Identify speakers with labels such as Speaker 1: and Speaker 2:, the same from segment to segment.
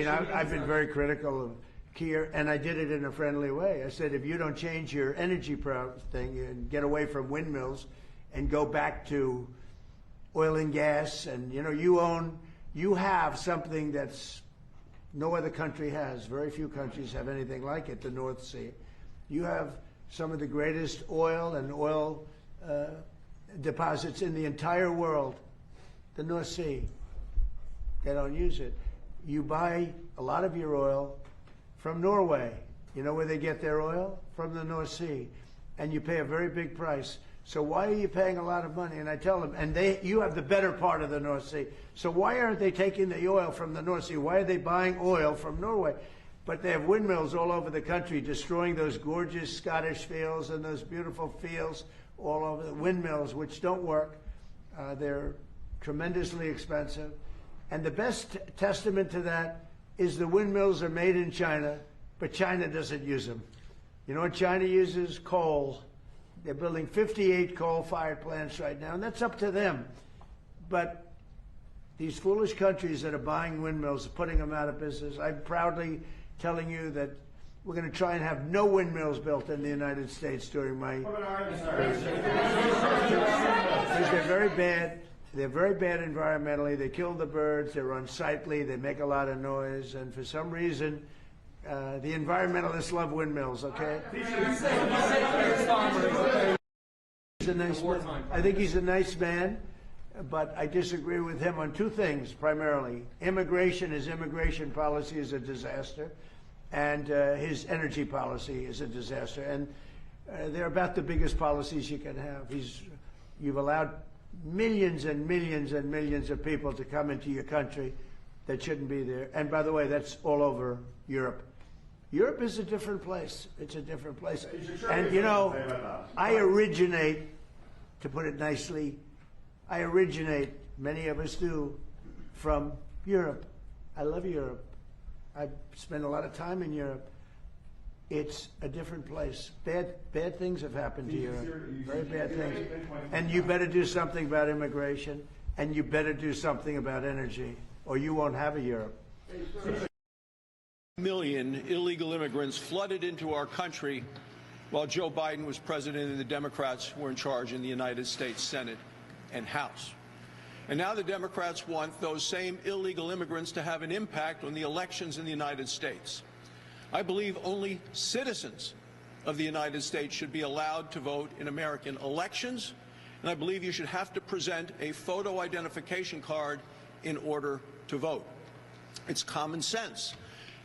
Speaker 1: mean, I've been very critical of Kier, and I did it in a friendly way. I said, if you don't change your energy thing and get away from windmills and go back to oil and gas, and you have something that's no other country has. Very few countries have anything like it, the North Sea. You have some of the greatest oil and oil deposits in the entire world, the North Sea. They don't use it. You buy a lot of your oil from Norway. You know where they get their oil? From the North Sea. And you pay a very big price. So why are you paying a lot of money? And I tell them, and you have the better part of the North Sea. So why aren't they taking the oil from the North Sea? Why are they buying oil from Norway? But they have windmills all over the country destroying those gorgeous Scottish fields and those beautiful fields all over, the windmills, which don't work. They're tremendously expensive. And the best testament to that is the windmills are made in China, but China doesn't use them. You know what China uses? Coal. They're building 58 coal-fired plants right now, and that's up to them. But these foolish countries that are buying windmills, putting them out of business, I'm proudly telling you that we're going to try and have no windmills built in the United States during my... Because they're very bad. They're very bad environmentally. They kill the birds. They're unsightly. They make a lot of noise. And for some reason, the environmentalists love windmills, okay? He's a nice man. I think he's a nice man, but I disagree with him on two things, primarily. His immigration policy is a disaster, and his energy policy is a disaster. And they're about the biggest policies you can have. You've allowed millions and millions and millions of people to come into your country that shouldn't be there. And by the way, that's all over Europe. Europe is a different place. It's a different place. And you know, I originate, to put it nicely, many of us do, from Europe. I love Europe. I've spent a lot of time in Europe. It's a different place. Bad things have happened to Europe. Very bad things. And you better do something about immigration, and you better do something about energy, or you won't have a Europe.
Speaker 2: Million illegal immigrants flooded into our country while Joe Biden was president and the Democrats were in charge in the United States Senate and House. And now the Democrats want those same illegal immigrants to have an impact on the elections in the United States. I believe only citizens of the United States should be allowed to vote in American elections, and I believe you should have to present a photo identification card in order to vote. It's common sense.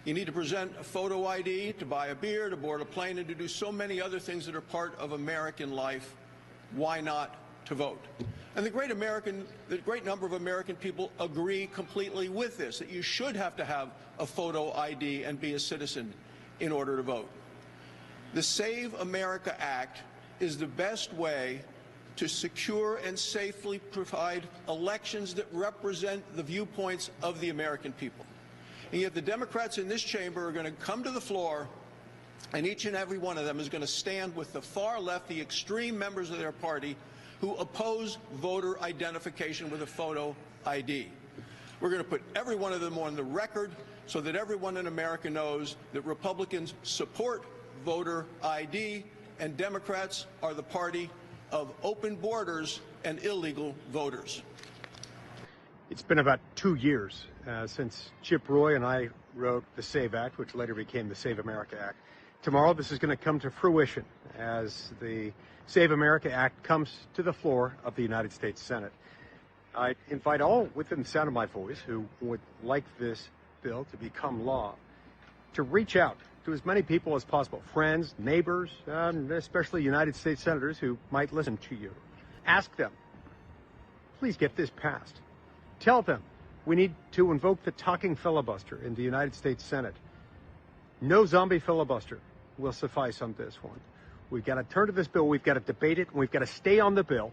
Speaker 2: You need to present a photo ID to buy a beer, to board a plane, and to do so many other things that are part of American life. Why not to vote? And the great number of American people agree completely with this, that you should have to have a photo ID and be a citizen in order to vote. The Save America Act is the best way to secure and safely provide elections that represent the viewpoints of the American people. And yet the Democrats in this chamber are going to come to the floor, and each and every one of them is going to stand with the far left, the extreme members of their party, who oppose voter identification with a photo ID. We're going to put every one of them on the record so that everyone in America knows that Republicans support voter ID and Democrats are the party of open borders and illegal voters.
Speaker 3: It's been about 2 years since Chip Roy and I wrote the SAVE Act, which later became the Save America Act. Tomorrow, this is going to come to fruition as the Save America Act comes to the floor of the United States Senate. I invite all within the sound of my voice who would like this bill to become law to reach out to as many people as possible, friends, neighbors, and especially United States senators who might listen to you. Ask them, please get this passed. Tell them we need to invoke the talking filibuster in the United States Senate. No zombie filibuster will suffice on this one. We've got to turn to this bill, we've got to debate it, and we've got to stay on the bill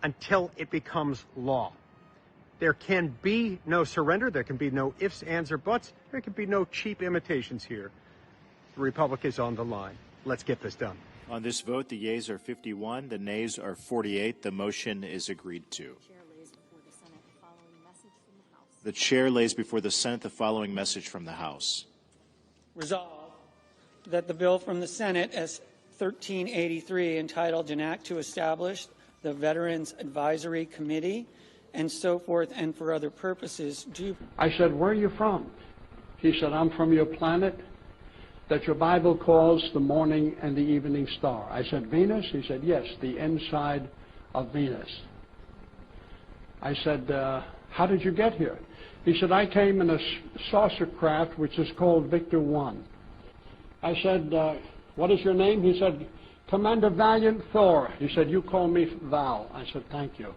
Speaker 3: until it becomes law. There can be no surrender, there can be no ifs, ands, or buts, there can be no cheap imitations here. The Republic is on the line. Let's get this done.
Speaker 4: On this vote, the yeas are 51, the nays are 48. The motion is agreed to. The chair lays before the Senate the following message from the House.
Speaker 5: Resolved that the bill from the Senate as 1383, entitled An Act to Establish the Veterans Advisory Committee and so forth and for other purposes,
Speaker 6: I said, where are you from? He said, I'm from your planet that your Bible calls the morning and the evening star. I said, Venus? He said, yes, the inside of Venus. I said, how did you get here? He said, I came in a saucer craft which is called Victor 1. I said, what is your name? He said, Commander Valiant Thor. He said, you call me Val. I said, thank you.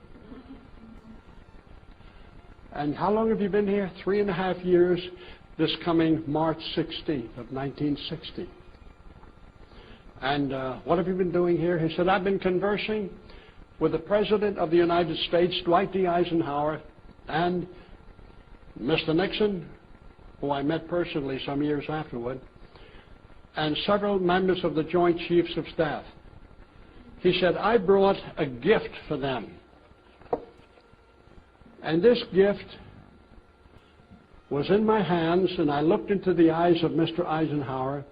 Speaker 6: And how long have you been here? 3.5 years, this coming March 16th of 1960. And what have you been doing here? He said, I've been conversing with the President of the United States, Dwight D. Eisenhower, and Mr. Nixon, who I met personally some years afterward, and several members of the Joint Chiefs of Staff. He said, I brought a gift for them. And this gift was in my hands, and I looked into the eyes of Mr. Eisenhower.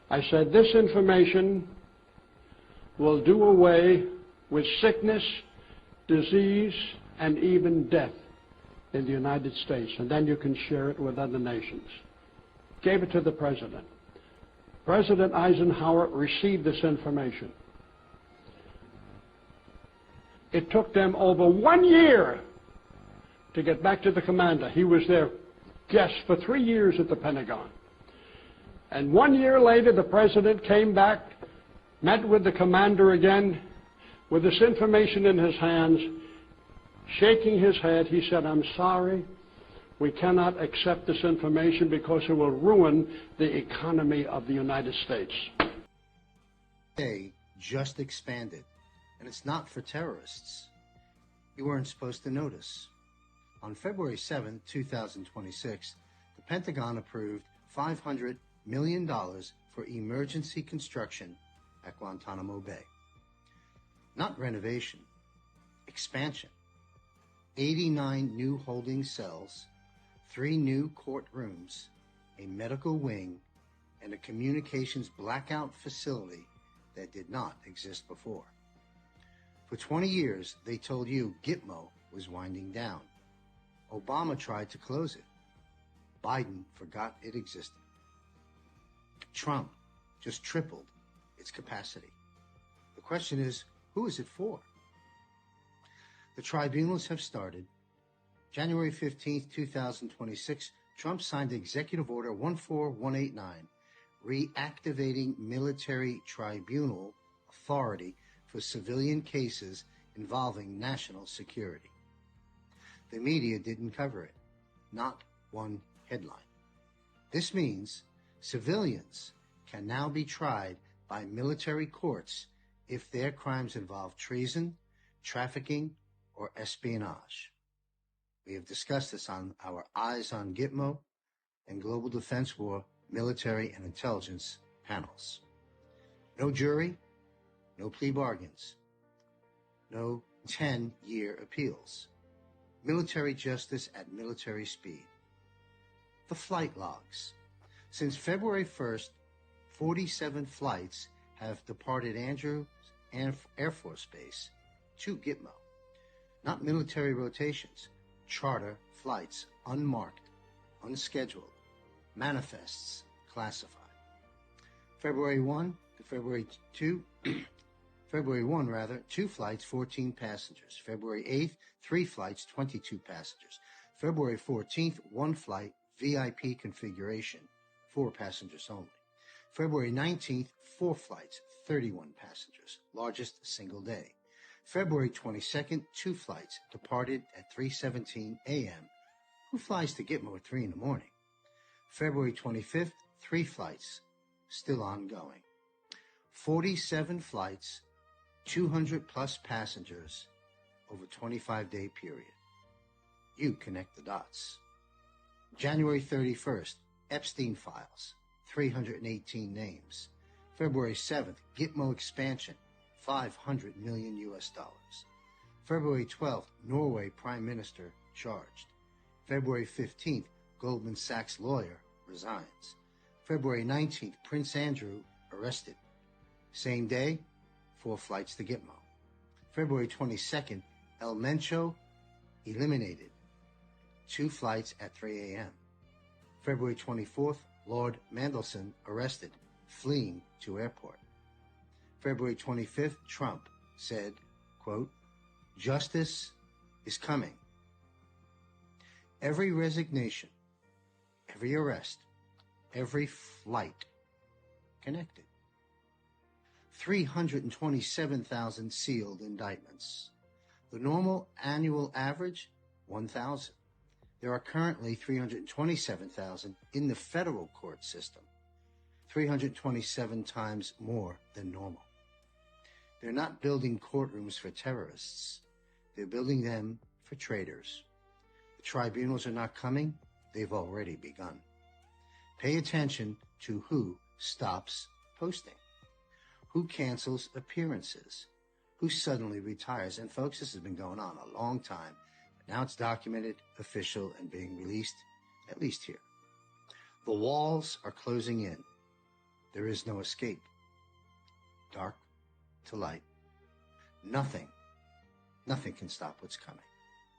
Speaker 6: I said, this information will do away with sickness, disease, and even death in the United States, and then you can share it with other nations. Gave it to the President. President Eisenhower received this information. It took them over 1 year to get back to the commander. He was their guest for 3 years at the Pentagon. And 1 year later, the President came back, met with the commander again, with this information in his hands, shaking his head. He said, I'm sorry, we cannot accept this information because it will ruin the economy of the United States.
Speaker 7: They just expanded, and it's not for terrorists. You weren't supposed to notice. On February 7, 2026, the Pentagon approved $500 million for emergency construction at Guantanamo Bay. Not renovation, expansion. 89 new holding cells, 3 new courtrooms, a medical wing, and a communications blackout facility that did not exist before. For 20 years, they told you Gitmo was winding down. Obama tried to close it. Biden forgot it existed. Trump just tripled its capacity. The question is, who is it for? The tribunals have started. January 15, 2026, Trump signed Executive Order 14189, reactivating military tribunal authority for civilian cases involving national security. The media didn't cover it, not one headline. This means civilians can now be tried by military courts if their crimes involve treason, trafficking, or espionage. We have discussed this on our Eyes on Gitmo and Global Defense War military and intelligence panels. No jury, no plea bargains, no 10-year appeals. Military justice at military speed. The flight logs. Since February 1st, 47 flights have departed Andrews Air Force Base to Gitmo. Not military rotations, charter flights, unmarked, unscheduled, manifests classified. February 1 to February 2, February 1, 2 flights, 14 passengers. February 8th, 3 flights, 22 passengers. February 14th, 1 flight, VIP configuration, 4 passengers only. February 19th, 4 flights, 31 passengers, largest single day. February 22nd, 2 flights, departed at 3:17 a.m. Who flies to Gitmo at 3 in the morning? February 25th, 3 flights, still ongoing. 47 flights, 200 plus passengers over a 25-day period. You connect the dots. January 31st, Epstein files, 318 names. February 7th, Gitmo expansion, $500 million. February 12th, Norway Prime Minister charged. February 15th, Goldman Sachs lawyer resigns. February 19th, Prince Andrew arrested. Same day, 4 flights to Gitmo. February 22nd, El Mencho eliminated. 2 flights at 3 a.m. February 24th, Lord Mandelson arrested, fleeing to airport. February 25th, Trump said, quote, "Justice is coming." Every resignation, every arrest, every flight connected. 327,000 sealed indictments. The normal annual average, 1,000. There are currently 327,000 in the federal court system, 327 times more than normal. They're not building courtrooms for terrorists. They're building them for traitors. The tribunals are not coming. They've already begun. Pay attention to who stops posting, who cancels appearances, who suddenly retires. And folks, this has been going on a long time. But now it's documented, official, and being released, at least here. The walls are closing in. There is no escape. Dark to light. Nothing can stop what's coming.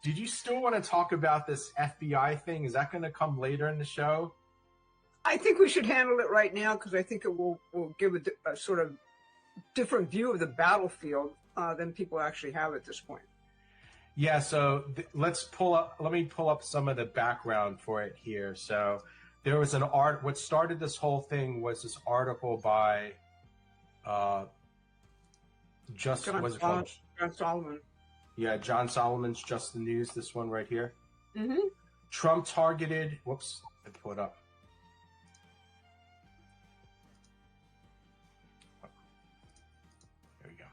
Speaker 8: Did you still want to talk about this FBI thing? Is that going to come later in the show?
Speaker 9: I think we should handle it right now because I think it will give a sort of different view of the battlefield than people actually have at this point.
Speaker 8: Yeah, so let me pull up some of the background for it here. So there was what started this whole thing was this article by John
Speaker 9: Solomon.
Speaker 8: Yeah, John Solomon's Just the News, this one right here.
Speaker 9: Mm-hmm.
Speaker 8: Trump targeted, whoops, I pull it up. There we go.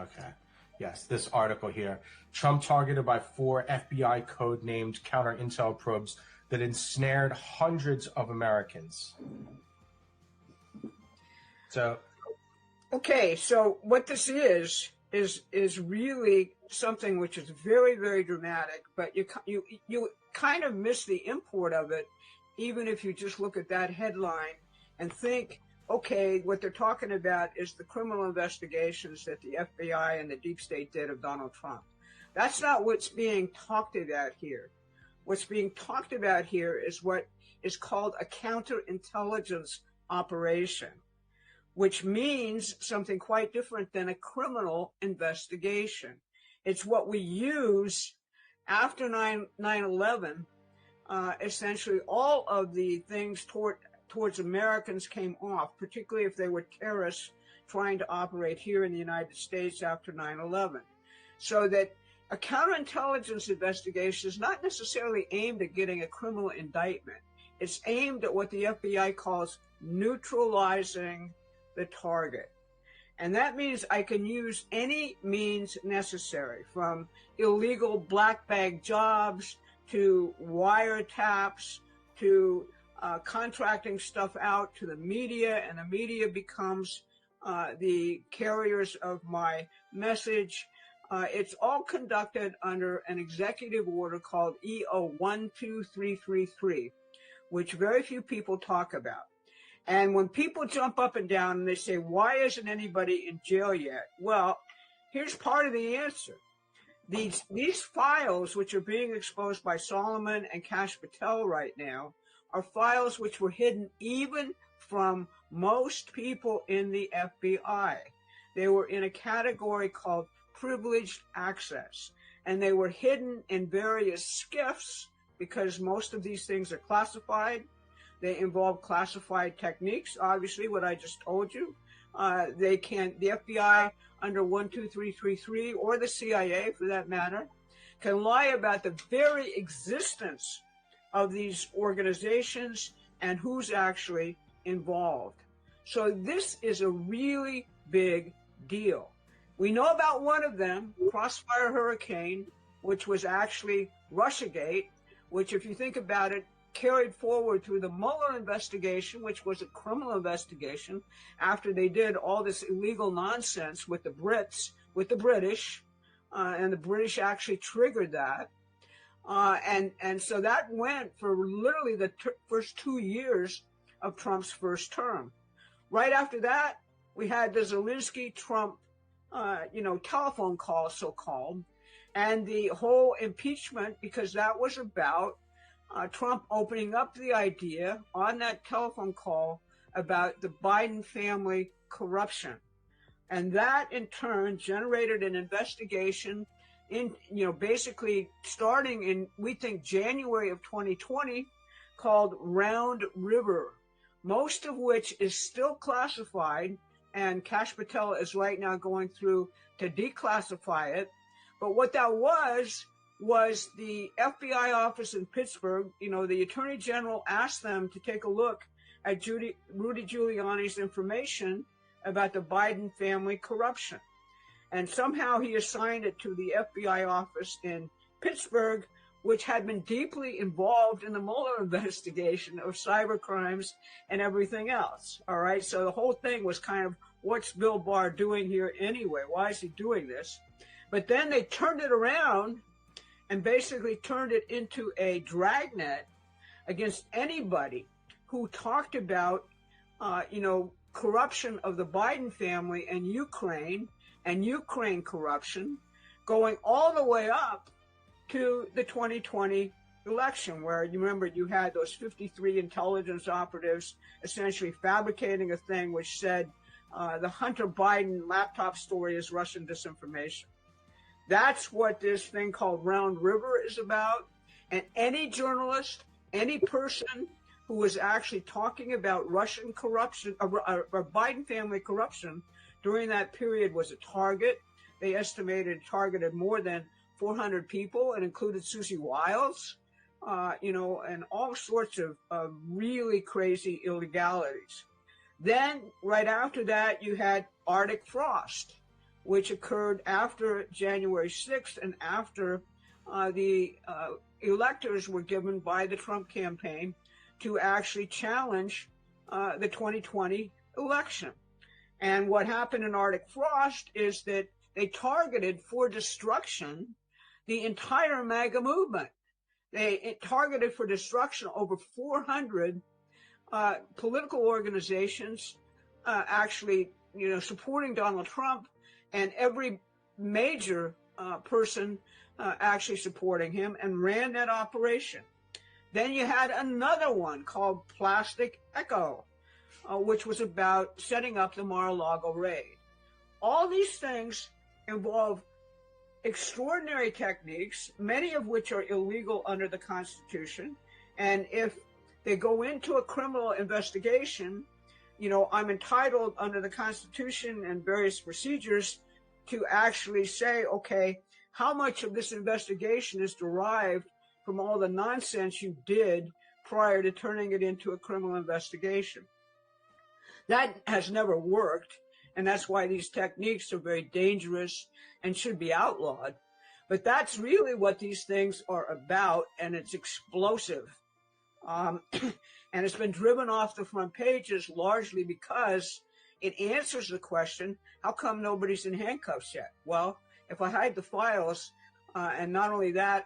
Speaker 8: Okay. Yes, this article here. Trump targeted by 4 FBI code-named counter-intel probes that ensnared hundreds of Americans. So,
Speaker 9: okay, so what this is really something which is very, very dramatic, but you kind of miss the import of it, even if you just look at that headline and think, okay, what they're talking about is the criminal investigations that the FBI and the deep state did of Donald Trump. That's not what's being talked about here. What's being talked about here is what is called a counterintelligence operation, which means something quite different than a criminal investigation. It's what we use after 9/11. Essentially, all of the things towards Americans came off, particularly if they were terrorists trying to operate here in the United States after 9/11. So that a counterintelligence investigation is not necessarily aimed at getting a criminal indictment. It's aimed at what the FBI calls neutralizing the target. And that means I can use any means necessary, from illegal black bag jobs to wiretaps to contracting stuff out to the media, and the media becomes the carriers of my message. It's all conducted under an executive order called EO 12333, which very few people talk about. And when people jump up and down and they say, why isn't anybody in jail yet? Well, here's part of the answer. These files, which are being exposed by Solomon and Kash Patel right now, are files which were hidden even from most people in the FBI. They were in a category called privileged access, and they were hidden in various SCIFs because most of these things are classified. They involve classified techniques, obviously, what I just told you. The FBI under 12333, or the CIA for that matter, can lie about the very existence of these organizations and who's actually involved. So this is a really big deal. We know about one of them, Crossfire Hurricane, which was actually Russiagate, which, if you think about it, carried forward through the Mueller investigation, which was a criminal investigation, after they did all this illegal nonsense with the Brits, with the British, and the British actually triggered that. And so that went for literally the first 2 years of Trump's first term. Right after that, we had the Zelensky-Trump, telephone call, so-called, and the whole impeachment, because that was about Trump opening up the idea on that telephone call about the Biden family corruption. And that in turn generated an investigation in, basically starting in, we think, January of 2020, called Round River, most of which is still classified, and Kash Patel is right now going through to declassify it. But what that was the FBI office in Pittsburgh, the Attorney General asked them to take a look at Rudy Giuliani's information about the Biden family corruption. And somehow he assigned it to the FBI office in Pittsburgh, which had been deeply involved in the Mueller investigation of cyber crimes and everything else. All right. So the whole thing was kind of, what's Bill Barr doing here anyway? Why is he doing this? But then they turned it around and basically turned it into a dragnet against anybody who talked about, corruption of the Biden family and Ukraine corruption, going all the way up to the 2020 election, where you remember you had those 53 intelligence operatives essentially fabricating a thing which said the Hunter Biden laptop story is Russian disinformation. That's what this thing called Round River is about. And any journalist, any person who was actually talking about Russian corruption or Biden family corruption during that period was a target. They estimated targeted more than 400 people. It included Susie Wiles, and all sorts of really crazy illegalities. Then right after that, you had Arctic frost, which occurred after January 6th and after the electors were given by the Trump campaign to actually challenge the 2020 election. And what happened in Arctic frost is that they targeted for destruction the entire MAGA movement. They targeted for destruction over 400 political organizations actually, supporting Donald Trump, and every major person actually supporting him, and ran that operation. Then you had another one called Plastic Echo, which was about setting up the Mar-a-Lago raid. All these things involve extraordinary techniques, many of which are illegal under the Constitution. And if they go into a criminal investigation, I'm entitled under the Constitution and various procedures to actually say, okay, how much of this investigation is derived from all the nonsense you did prior to turning it into a criminal investigation? That has never worked, and that's why these techniques are very dangerous and should be outlawed. But that's really what these things are about, and it's explosive. And it's been driven off the front pages largely because it answers the question, how come nobody's in handcuffs yet? Well, if I hide the files, and not only that,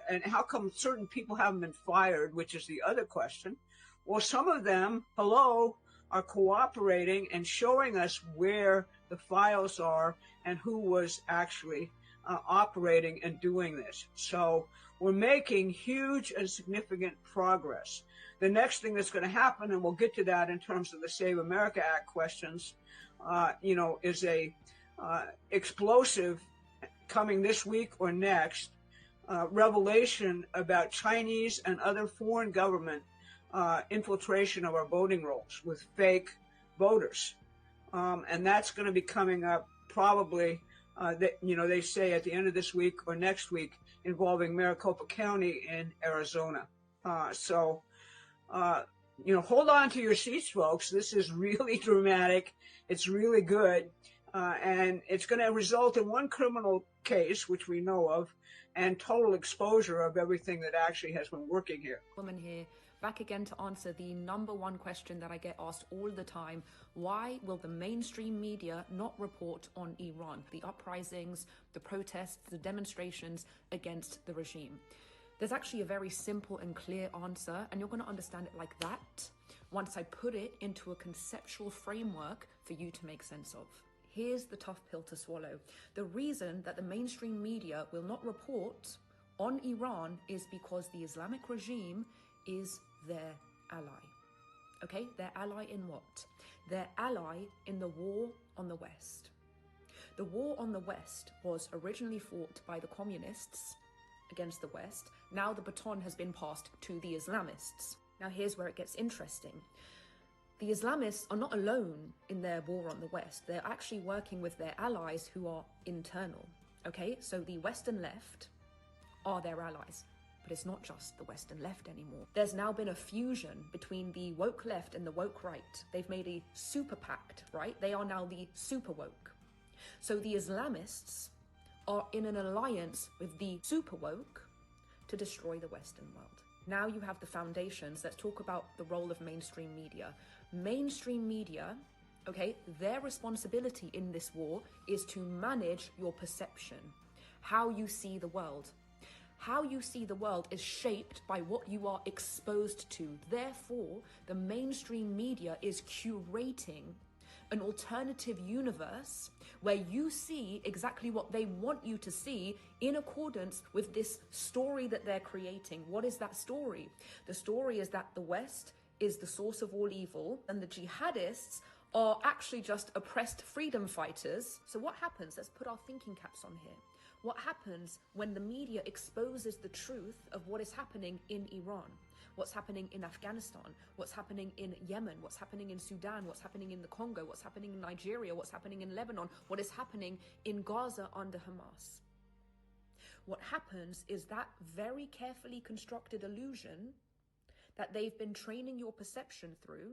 Speaker 9: and how come certain people haven't been fired, which is the other question? Well, some of them, are cooperating and showing us where the files are and who was actually operating and doing this. So we're making huge and significant progress. The next thing that's going to happen, and we'll get to that in terms of the Save America Act questions, is a explosive coming this week or next revelation about Chinese and other foreign government infiltration of our voting rolls with fake voters. And that's going to be coming up probably, they say at the end of this week or next week, involving Maricopa County in Arizona. Hold on to your seats, folks. This is really dramatic. It's really good. And it's going to result in one criminal case, which we know of, and total exposure of everything that actually has been working here.
Speaker 10: Woman here back again to answer the number one question that I get asked all the time. Why will the mainstream media not report on Iran, the uprisings, the protests, the demonstrations against the regime? There's actually a very simple and clear answer, and you're going to understand it like that once I put it into a conceptual framework for you to make sense of. Here's the tough pill to swallow. The reason that the mainstream media will not report on Iran is because the Islamic regime is their ally. Okay, their ally in what? Their ally in the war on the West. The war on the West was originally fought by the communists against the West. Now the baton has been passed to the Islamists. Now here's where it gets interesting. The Islamists are not alone in their war on the West. They're actually working with their allies who are internal. Okay, so the Western left are their allies. But it's not just the Western left anymore. There's now been a fusion between the woke left and the woke right. They've made a super pact, right? They are now the super woke. So the Islamists are in an alliance with the super woke to destroy the Western world. Now you have the foundations. Let's talk about the role of mainstream media. Mainstream media, okay, their responsibility in this war is to manage your perception, how you see the world. How you see the world is shaped by what you are exposed to. Therefore, the mainstream media is curating an alternative universe where you see exactly what they want you to see in accordance with this story that they're creating. What is that story? The story is that the West is the source of all evil and the jihadists are actually just oppressed freedom fighters. So what happens? Let's put our thinking caps on here. What happens when the media exposes the truth of what is happening in Iran, what's happening in Afghanistan, what's happening in Yemen, what's happening in Sudan, what's happening in the Congo, what's happening in Nigeria, what's happening in Lebanon, what is happening in Gaza under Hamas? What happens is that very carefully constructed illusion that they've been training your perception through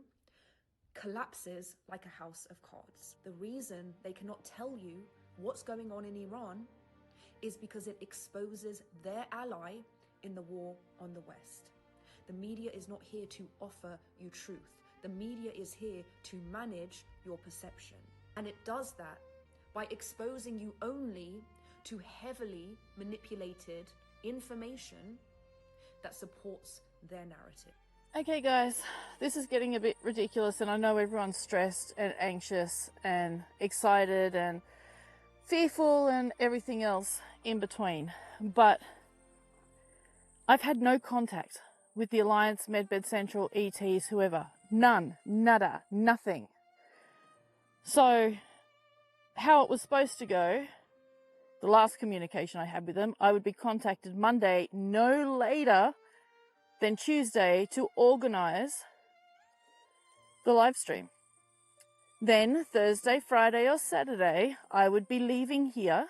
Speaker 10: collapses like a house of cards. The reason they cannot tell you what's going on in Iran is because it exposes their ally in the war on the West. The media is not here to offer you truth. The media is here to manage your perception. And it does that by exposing you only to heavily manipulated information that supports their narrative.
Speaker 11: Okay guys, this is getting a bit ridiculous and I know everyone's stressed and anxious and excited and fearful and everything else in between, but I've had no contact with the Alliance, Medbed Central, ETs, whoever. None, nada, nothing. So how it was supposed to go, the last communication I had with them, I would be contacted Monday, no later than Tuesday, to organise the live stream. Then Thursday, Friday or Saturday, I would be leaving here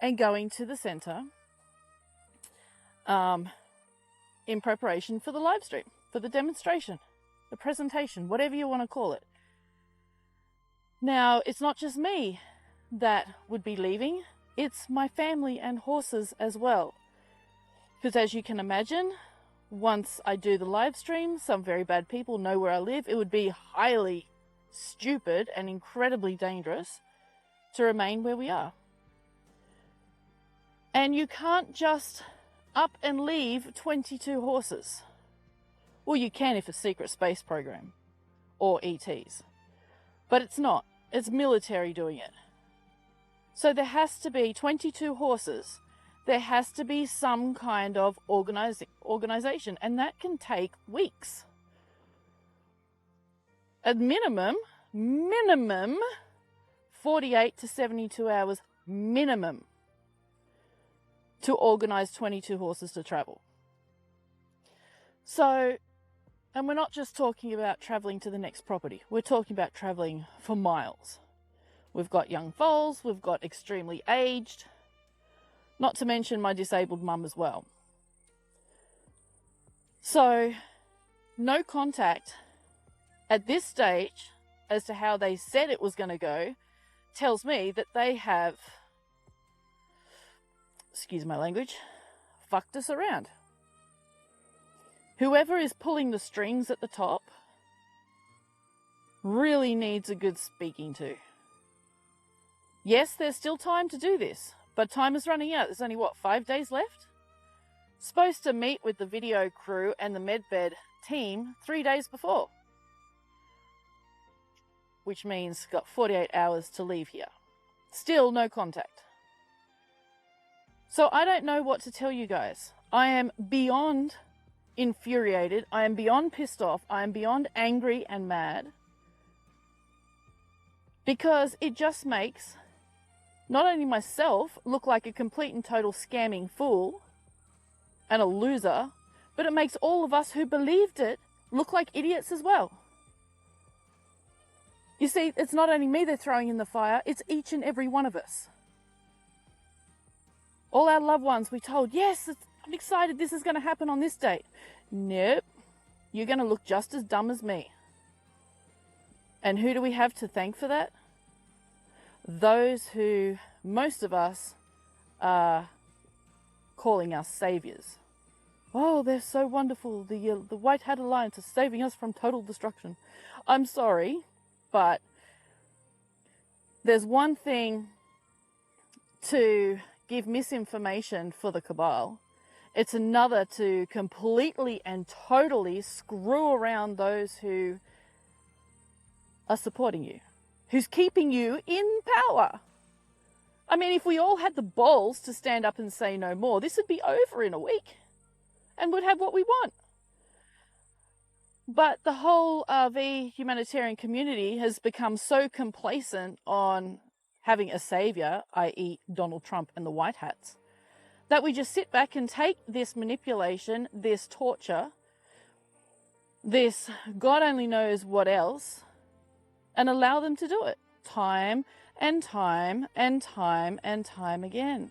Speaker 11: and going to the centre in preparation for the live stream, for the demonstration, the presentation, whatever you want to call it. Now, it's not just me that would be leaving, it's my family and horses as well. Because as you can imagine, once I do the live stream, some very bad people know where I live. It would be highly stupid and incredibly dangerous to remain where we are. And you can't just up and leave 22 horses. Well, you can if it's a secret space program or ETs, but it's not. It's military doing it. So there has to be 22 horses. There has to be some kind of organization, and that can take weeks. At minimum 48 to 72 hours minimum to organize 22 horses to travel. So, and we're not just talking about traveling to the next property. We're talking about traveling for miles. We've got young foals, we've got extremely aged, not to mention my disabled mum as well. So, no contact at this stage as to how they said it was going to go tells me that they have, excuse my language, fucked us around. whoever is pulling the strings at the top really needs a good speaking to. Yes, there's still time to do this, but time is running out. There's only, what, 5 days left? Supposed to meet with the video crew and the medbed team 3 days before, which means got 48 hours to leave here. Still no contact. So I don't know what to tell you guys. I am beyond infuriated. I am beyond pissed off. I am beyond angry and mad, because it just makes not only myself look like a complete and total scamming fool and a loser, but it makes all of us who believed it look like idiots as well. You see, it's not only me they're throwing in the fire, it's each and every one of us. All our loved ones we told, yes, I'm excited this is going to happen on this date. Nope, you're going to look just as dumb as me. And who do we have to thank for that? Those who, most of us, are calling us saviors. Oh, they're so wonderful. The White Hat Alliance is saving us from total destruction. I'm sorry, but there's one thing to give misinformation for the cabal. It's another to completely and totally screw around those who are supporting you, who's keeping you in power. I mean, if we all had the balls to stand up and say no more, this would be over in a week and would have what we want. But the whole RV humanitarian community has become so complacent on having a savior, i.e. Donald Trump and the White Hats, that we just sit back and take this manipulation, this torture, this God only knows what else, and allow them to do it time and time and time and time again.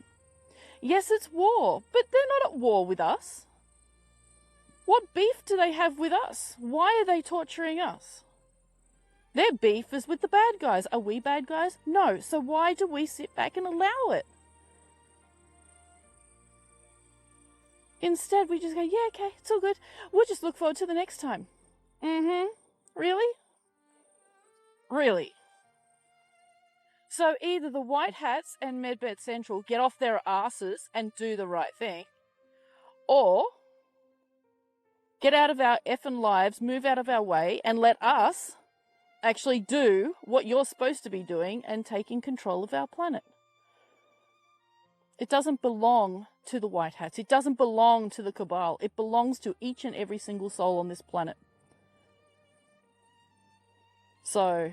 Speaker 11: Yes, it's war, but they're not at war with us. What beef do they have with us? Why are they torturing us? Their beef is with the bad guys. Are we bad guys? No. So why do we sit back and allow it? Instead, we just go, yeah, okay, it's all good. We'll just look forward to the next time. Really? Really? So either the White Hats and Medbed Central get off their asses and do the right thing, or get out of our effing lives, move out of our way, and let us actually do what you're supposed to be doing and taking control of our planet. It doesn't belong to the White Hats. It doesn't belong to the cabal. It belongs to each and every single soul on this planet. So,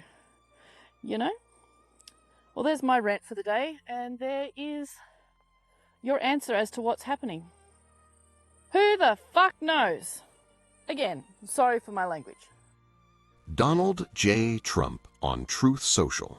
Speaker 11: you know, well, there's my rant for the day, and there is your answer as to what's happening. Who the fuck knows? Again, sorry for my language.
Speaker 12: Donald J. Trump on Truth Social.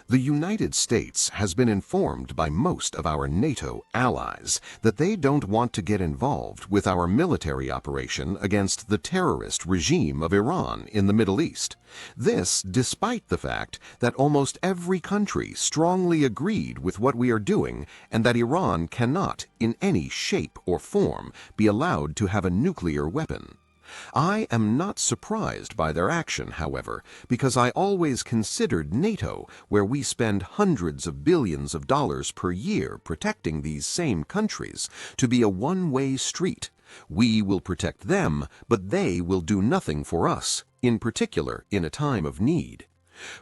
Speaker 12: The United States has been informed by most of our NATO allies that they don't want to get involved with our military operation against the terrorist regime of Iran in the Middle East. This despite the fact that almost every country strongly agreed with what we are doing and that Iran cannot, in any shape or form, be allowed to have a nuclear weapon. I am not surprised by their action, however, because I always considered NATO, where we spend hundreds of billions of dollars per year protecting these same countries, to be a one-way street. We will protect them, but they will do nothing for us, in particular in a time of need.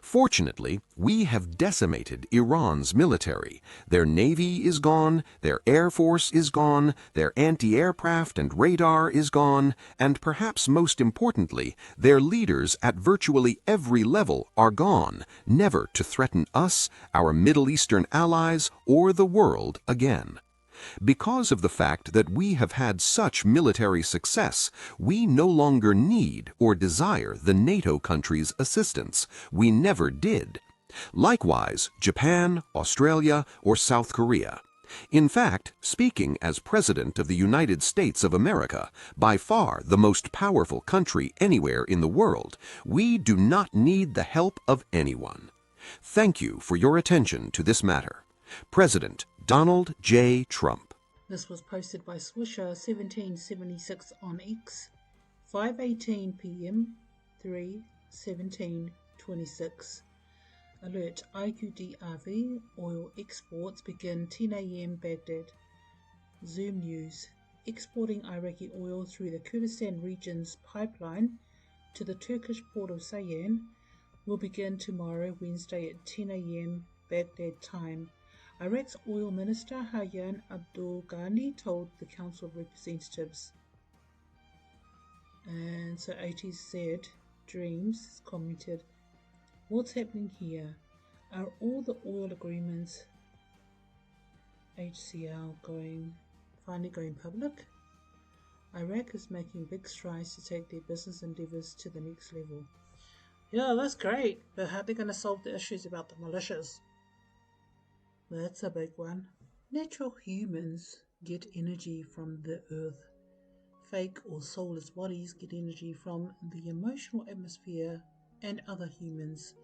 Speaker 12: Fortunately, we have decimated Iran's military. Their navy is gone, their air force is gone, their anti-aircraft and radar is gone, and perhaps most importantly, their leaders at virtually every level are gone, never to threaten us, our Middle Eastern allies, or the world again. Because of the fact that we have had such military success, we no longer need or desire the NATO countries' assistance. We never did. Likewise, Japan, Australia, or South Korea. In fact, speaking as President of the United States of America, by far the most powerful country anywhere in the world, we do not need the help of anyone. Thank you for your attention to this matter. President Donald J. Trump.
Speaker 13: This was posted by Swisher 1776 on X, 5:18 p.m. 3/17/26. Alert: IQDRV oil exports begin 10 a.m. Baghdad. Zoom News: exporting Iraqi oil through the Kurdistan region's pipeline to the Turkish port of Sayan will begin tomorrow, Wednesday at 10 a.m. Baghdad time. Iraq's oil minister Hayyan Abdul Ghani told the Council of Representatives. And so ATZ Dreams commented, "What's happening here? Are all the oil agreements HCL finally going public? Iraq is making big strides to take their business endeavours to the next level." Yeah, that's great, but how are they going to solve the issues about the militias? That's a big one. Natural humans get energy from the earth. Fake or soulless bodies get energy from the emotional atmosphere and other humans.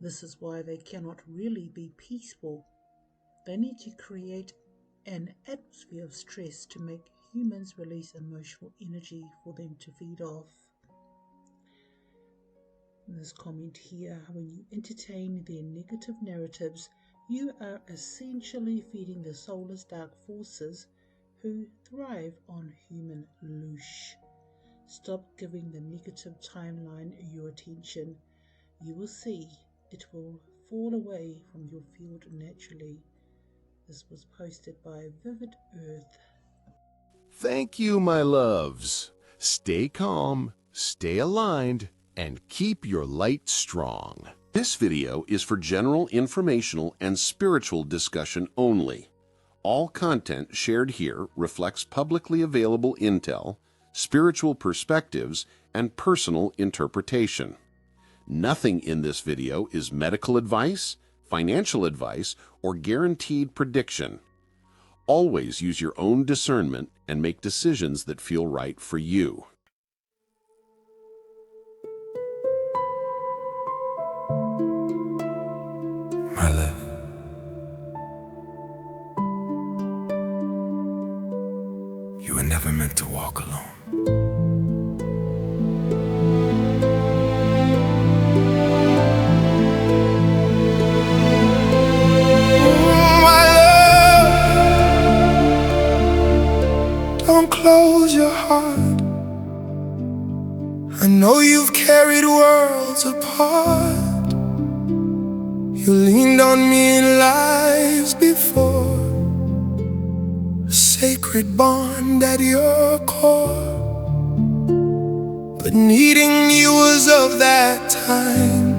Speaker 13: This is why they cannot really be peaceful. They need to create an atmosphere of stress to make humans release emotional energy for them to feed off. This comment here: when you entertain their negative narratives, you are essentially feeding the soulless dark forces who thrive on human loosh. Stop giving the negative timeline your attention. You will see it will fall away from your field naturally. This was posted by Vivid Earth.
Speaker 12: Thank you, my loves. Stay calm, stay aligned, and keep your light strong. This video is for general informational and spiritual discussion only. All content shared here reflects publicly available intel, spiritual perspectives, and personal interpretation. Nothing in this video is medical advice, financial advice, or guaranteed prediction. Always use your own discernment and make decisions that feel right for you.
Speaker 14: My love, you were never meant to walk alone. My love, don't close your heart. I know you've carried worlds apart. You leaned on me in lives before, a sacred bond at your core. But needing you was of that time,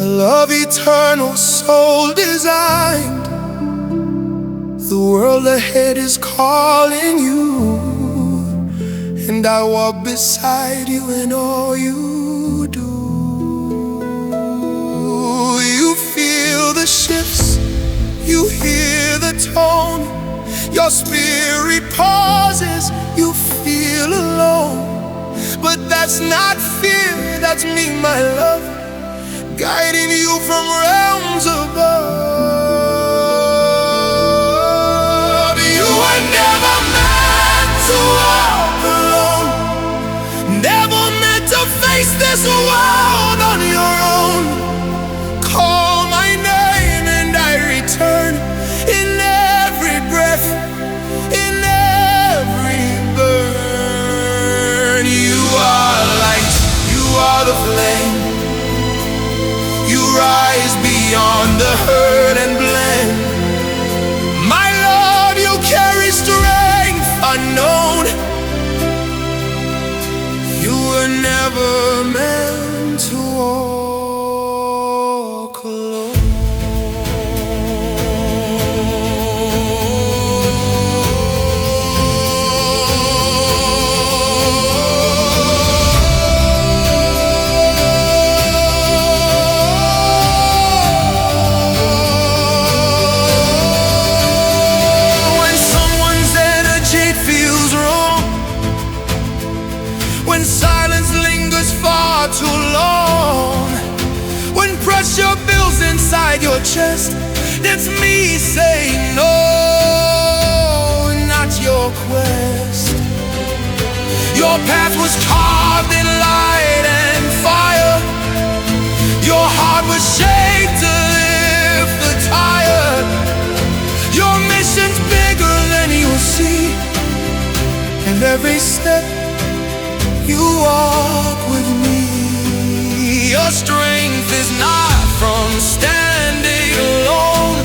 Speaker 14: a love eternal, soul designed. The world ahead is calling you, and I walk beside you in all you do. You feel the shifts, you hear the tone. Your spirit pauses, you feel alone. But that's not fear, that's me, my love, guiding you from realms above. You were never meant to walk alone, never meant to face this world on your own. Call my name and I return, in every breath, in every burn. You are light, you are the flame. You rise beyond the hurt and blame. My love, you carry strength unknown. You were never meant to walk alone. When someone's energy feels wrong, when silence lingers far too long, when pressure builds inside your chest, it's me saying no. Your path was carved in light and fire. Your heart was shaped to lift the tire. Your mission's bigger than you'll see, and every step you walk with me. Your strength is not from standing alone.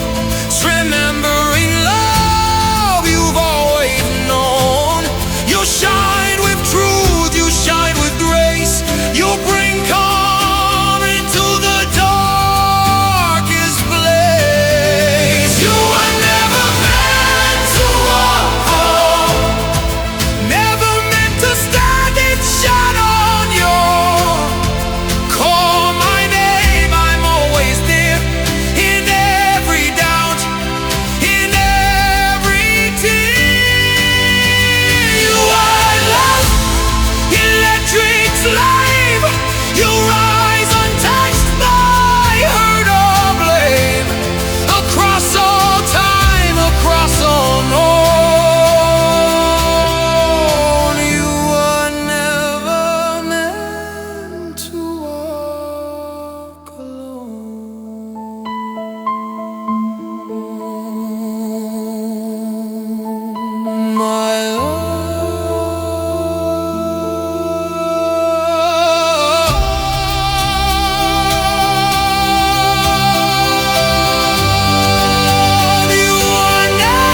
Speaker 14: It's remembering love you've always known. You shine with truth, you shine with grace. You bring calm into the darkest place. You were never meant to walk alone, never meant to stand in shadow on your own. Call my name, I'm always there, in every doubt, in every tear. You are love, electric slave. You rise untouched by hurt or blame. Across all time, across all known, you were never meant to walk alone. My love, you were never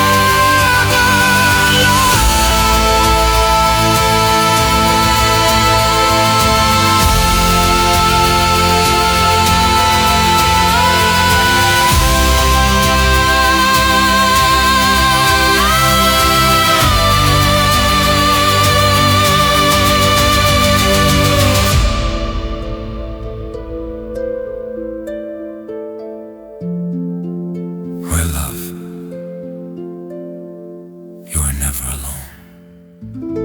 Speaker 14: Where love, you are never alone.